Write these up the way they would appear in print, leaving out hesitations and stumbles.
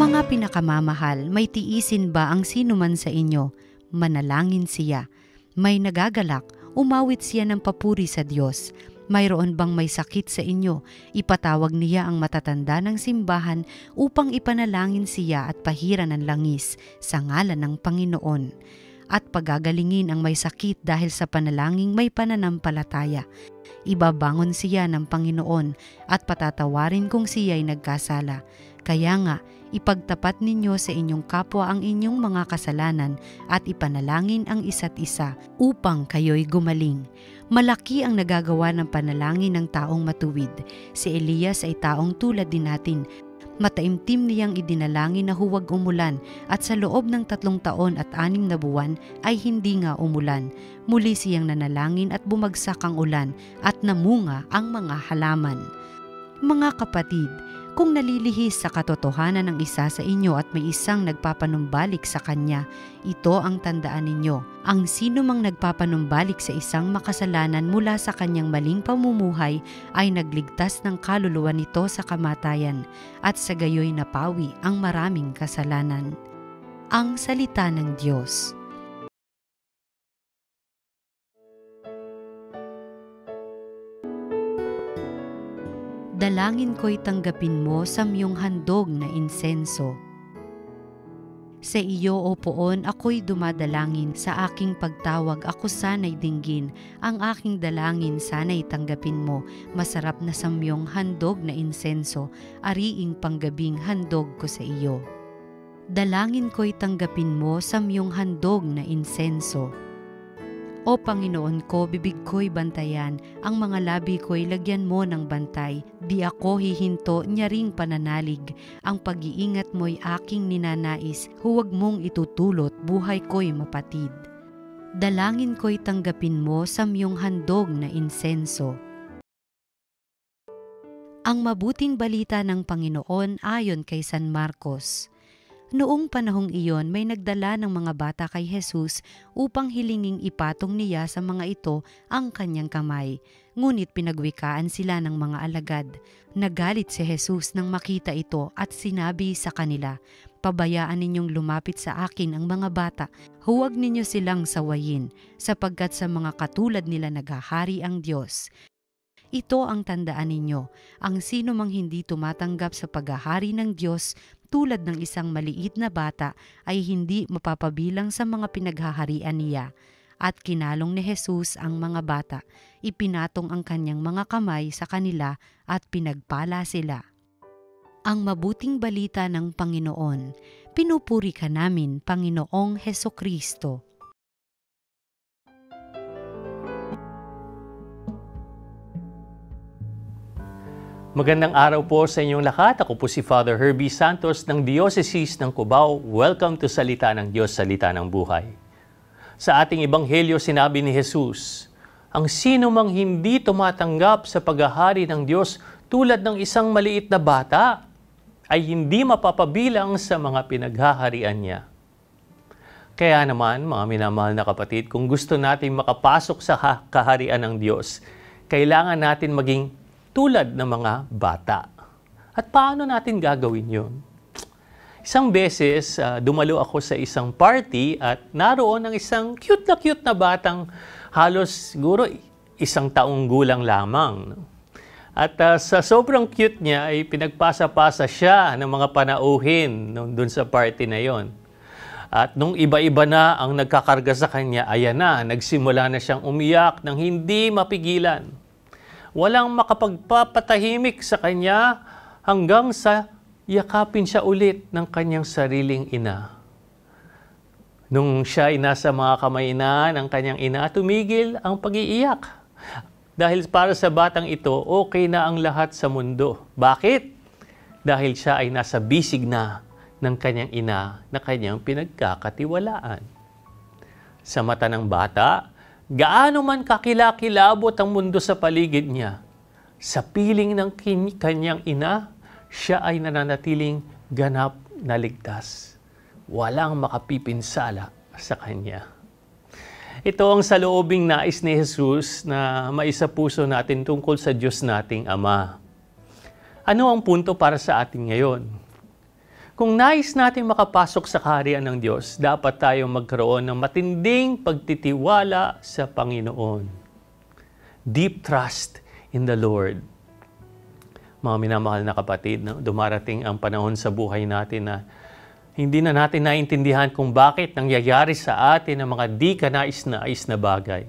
Mga pinakamamahal, may tiisin ba ang sinuman sa inyo? Manalangin siya. May nagagalak, umawit siya ng papuri sa Diyos. Mayroon bang may sakit sa inyo? Ipatawag niya ang matatanda ng simbahan upang ipanalangin siya at pahiran ng langis sa ngalan ng Panginoon. At pagagalingin ang may sakit dahil sa panalangin may pananampalataya. Ibabangon siya ng Panginoon at patatawarin kung siya'y nagkasala. Kaya nga, ipagtapat ninyo sa inyong kapwa ang inyong mga kasalanan at ipanalangin ang isa't isa upang kayo'y gumaling. Malaki ang nagagawa ng panalangin ng taong matuwid. Si Elias ay taong tulad din natin. Mataimtim niyang idinalangin na huwag umulan at sa loob ng 3 taon at 6 na buwan ay hindi nga umulan. Muli siyang nanalangin at bumagsak ang ulan at namunga ang mga halaman. Mga kapatid, kung nalilihis sa katotohanan ng isa sa inyo at may isang nagpapanumbalik sa kanya, ito ang tandaan ninyo. Ang sino mang nagpapanumbalik sa isang makasalanan mula sa kanyang maling pamumuhay ay nagligtas ng kaluluwa nito sa kamatayan at sa gayoy napawi ang maraming kasalanan. Ang salita ng Diyos. Dalangin ko'y tanggapin mo sa miyong handog na insenso. Sa iyo, O Poon, ako'y dumadalangin, sa aking pagtawag ako sana'y dinggin, ang aking dalangin sana'y tanggapin mo, masarap na samyong handog na insenso, ariing panggabing handog ko sa iyo. Dalangin ko'y tanggapin mo sa miyong handog na insenso. O Panginoon ko, bibig ko'y bantayan, ang mga labi ko'y lagyan mo ng bantay. Di ako hihinto, nyaring pananalig, ang pag-iingat mo'y aking ninanais, huwag mong itutulot, buhay ko'y mapatid. Dalangin ko'y tanggapin mo sa miyong handog na insenso. Ang mabuting balita ng Panginoon ayon kay San Marcos. Noong panahong iyon, may nagdala ng mga bata kay Jesus upang hilinging ipatong niya sa mga ito ang kanyang kamay. Ngunit pinagwikaan sila ng mga alagad. Nagalit si Jesus nang makita ito at sinabi sa kanila, "Pabayaan ninyong lumapit sa akin ang mga bata, huwag ninyo silang sawayin, sapagkat sa mga katulad nila naghahari ang Diyos." Ito ang tandaan ninyo, ang sino mang hindi tumatanggap sa paghahari ng Diyos tulad ng isang maliit na bata ay hindi mapapabilang sa mga pinaghaharian niya. At kinalong ni Jesus ang mga bata, ipinatong ang kanyang mga kamay sa kanila at pinagpala sila. Ang mabuting balita ng Panginoon. Pinupuri ka namin, Panginoong Hesukristo. Magandang araw po sa inyong lahat. Ako po si Father Herbie Santos ng Diocese ng Cubao. Welcome to Salita ng Diyos, Salita ng Buhay. Sa ating ebanghelyo, sinabi ni Jesus, ang sino mang hindi tumatanggap sa paghahari ng Diyos tulad ng isang maliit na bata, ay hindi mapapabilang sa mga pinaghaharian niya. Kaya naman, mga minamahal na kapatid, kung gusto natin makapasok sa kaharian ng Diyos, kailangan natin maging tulad ng mga bata. At paano natin gagawin yun? Isang beses, dumalo ako sa isang party at naroon ang isang cute na batang halos siguro 1 taong gulang lamang. At sa sobrang cute niya ay pinagpasa-pasa siya ng mga panauhin doon sa party na yon. At nung iba-iba na ang nagkakarga sa kanya, ayan na, nagsimula na siyang umiyak ng hindi mapigilan. Walang makapagpapatahimik sa kanya hanggang sa yakapin siya ulit ng kanyang sariling ina. Nung siya ay nasa mga kamay na ng kanyang ina, tumigil ang pag-iiyak. Dahil para sa batang ito, okay na ang lahat sa mundo. Bakit? Dahil siya ay nasa bisig na ng kanyang ina na kanyang pinagkakatiwalaan. Sa mata ng bata, gaano man kakilakilabot ang mundo sa paligid niya, Sa piling ng kanyang ina, siya ay nananatiling ganap na ligtas. Walang makapipinsala sa kanya. Ito ang saloobing nais ni Jesus na maisapuso natin tungkol sa Diyos nating Ama. Ano ang punto para sa atin ngayon? Kung nais natin makapasok sa kaharian ng Diyos, dapat tayong magkaroon ng matinding pagtitiwala sa Panginoon. Deep trust in the Lord. Mga minamahal na kapatid, dumarating ang panahon sa buhay natin na hindi na natin naintindihan kung bakit nangyayari sa atin ang mga di kanais-nais na bagay.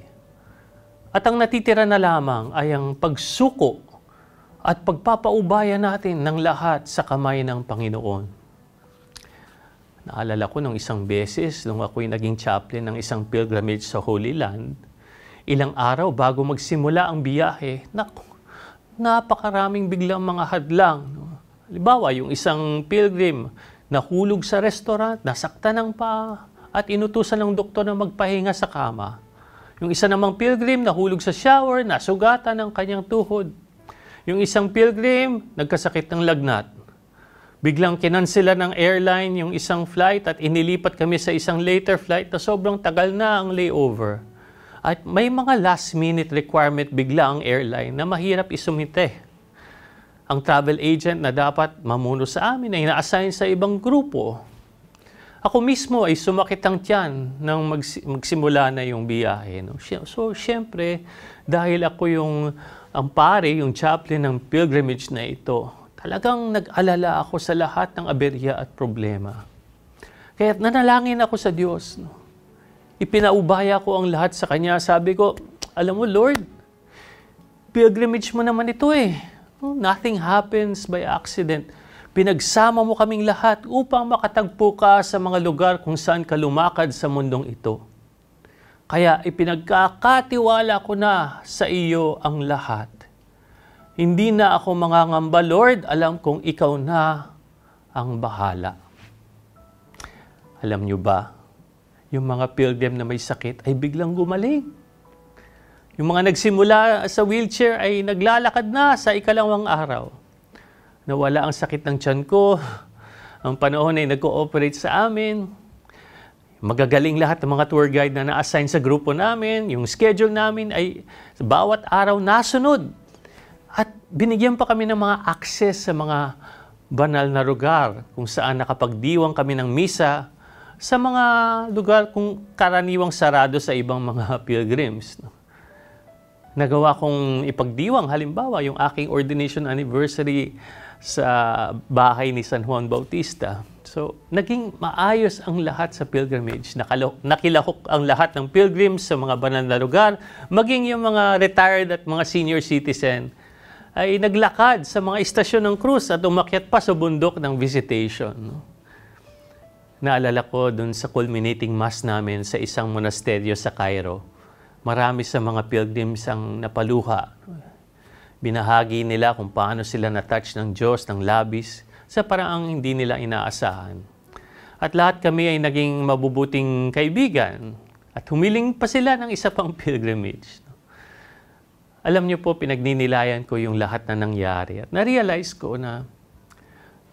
At ang natitira na lamang ay ang pagsuko at pagpapaubaya natin ng lahat sa kamay ng Panginoon. Naalala ko nung isang beses, nung ako'y naging chaplain ng isang pilgrimage sa Holy Land, ilang araw bago magsimula ang biyahe, napakaraming biglang mga hadlang. Halimbawa, yung isang pilgrim nahulog sa restaurant, nasaktan ng paa, at inutusan ng doktor na magpahinga sa kama. Yung isa namang pilgrim nahulog sa shower, nasugatan ng kanyang tuhod. Yung isang pilgrim nagkasakit ng lagnat. Biglang kinansela ng airline yung isang flight at inilipat kami sa isang later flight na sobrang tagal na ang layover. At may mga last-minute requirement bigla ang airline na mahirap isumite. Ang travel agent na dapat mamuno sa amin ay na-assign sa ibang grupo. Ako mismo ay sumakit ang tiyan nang magsimula na yung biyahe. No? So, syempre, dahil ako ang pare, yung chaplain ng pilgrimage na ito, talagang nag-alala ako sa lahat ng aberya at problema. Kaya nanalangin ako sa Diyos. No? Ipinaubaya ko ang lahat sa Kanya. Sabi ko, alam mo Lord, pilgrimage mo naman ito eh. Nothing happens by accident. Pinagsama mo kaming lahat upang makatagpo ka sa mga lugar kung saan ka lumakad sa mundong ito. Kaya ipinagkakatiwala ko na sa iyo ang lahat. Hindi na ako mangangamba, Lord. Alam kong ikaw na ang bahala. Alam niyo ba, yung mga pilgrim na may sakit ay biglang gumaling. Yung mga nagsimula sa wheelchair ay naglalakad na sa ikalawang araw. Nawala ang sakit ng tiyan ko. Ang panahon ay nag-cooperate sa amin. Magagaling lahat ng mga tour guide na na-assign sa grupo namin. Yung schedule namin ay bawat araw nasunod. At binigyan pa kami ng mga access sa mga banal na lugar kung saan nakapagdiwang kami ng misa sa mga lugar kung karaniwang sarado sa ibang mga pilgrims. Nagawa kong ipagdiwang, halimbawa, yung aking ordination anniversary sa bahay ni San Juan Bautista. So, naging maayos ang lahat sa pilgrimage. Nakilahok ang lahat ng pilgrims sa mga banal na lugar, maging yung mga retired at mga senior citizen ay naglakad sa mga istasyon ng krus at umakyat pa sa bundok ng visitation. Naalala ko dun sa culminating mass namin sa isang monasteryo sa Cairo. Marami sa mga pilgrims ang napaluha. Binahagi nila kung paano sila na-touch ng Diyos, ng labis, sa paraang hindi nila inaasahan. At lahat kami ay naging mabubuting kaibigan. At humiling pa sila ng isa pang pilgrimage. Alam niyo po, pinagninilayan ko yung lahat na nangyari. At na-realize ko na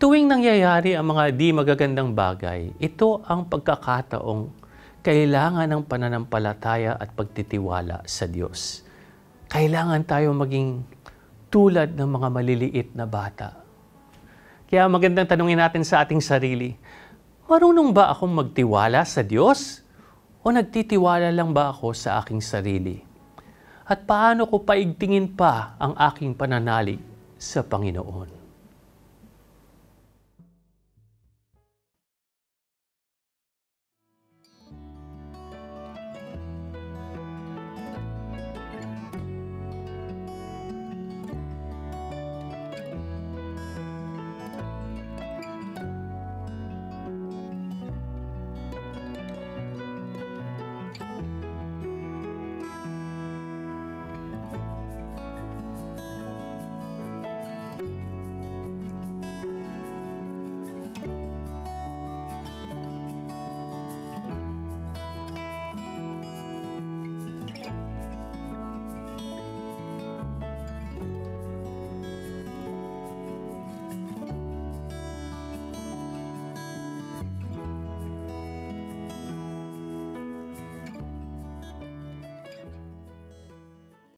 tuwing nangyayari ang mga di magagandang bagay, ito ang pagkakataong kailangan ng pananampalataya at pagtitiwala sa Diyos. Kailangan tayo maging tulad ng mga maliliit na bata. Kaya magandang tanungin natin sa ating sarili, marunong ba akong magtiwala sa Diyos? O nagtitiwala lang ba ako sa aking sarili? At paano ko paigtingin pa ang aking pananalig sa Panginoon?